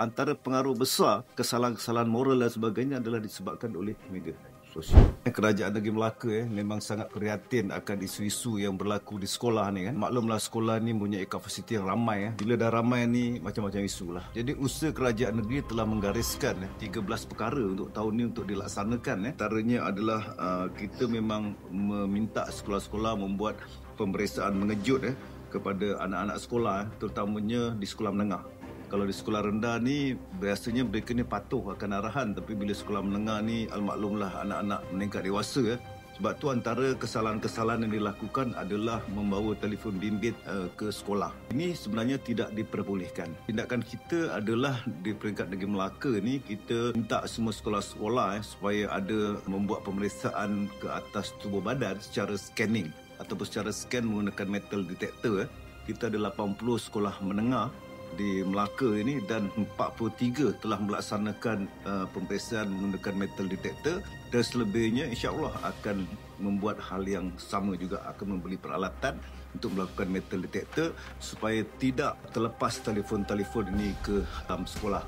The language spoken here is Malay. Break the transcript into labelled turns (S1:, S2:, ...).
S1: antara pengaruh besar kesalahan-kesalahan moral dan sebagainya adalah disebabkan oleh media sosial. Kerajaan negeri Melaka memang sangat prihatin akan isu-isu yang berlaku di sekolah ni kan. Maklumlah sekolah ni mempunyai kapasiti yang ramai. Bila dah ramai ni macam-macam isu lah. Jadi usaha kerajaan negeri telah menggariskan 13 perkara untuk tahun ni untuk dilaksanakan. Antaranya adalah kita memang meminta sekolah-sekolah membuat pemeriksaan mengejut kepada anak-anak sekolah, terutamanya di sekolah menengah. Kalau di sekolah rendah ni biasanya mereka ni patuh akan arahan, tapi bila sekolah menengah ni almaklumlah anak-anak meningkat dewasa. Sebab tu antara kesalahan-kesalahan yang dilakukan adalah membawa telefon bimbit ke sekolah. Ini sebenarnya tidak diperbolehkan. Tindakan kita adalah di peringkat negeri Melaka ni kita minta semua sekolah-sekolah supaya ada membuat pemeriksaan ke atas tubuh badan secara scanning ataupun secara scan menggunakan metal detector. Kita ada 80 sekolah menengah di Melaka ini dan 43 telah melaksanakan pemeriksaan menggunakan metal detector, dan selebihnya insya-Allah akan membuat hal yang sama juga, akan membeli peralatan untuk melakukan metal detector supaya tidak terlepas telefon-telefon ini ke dalam sekolah.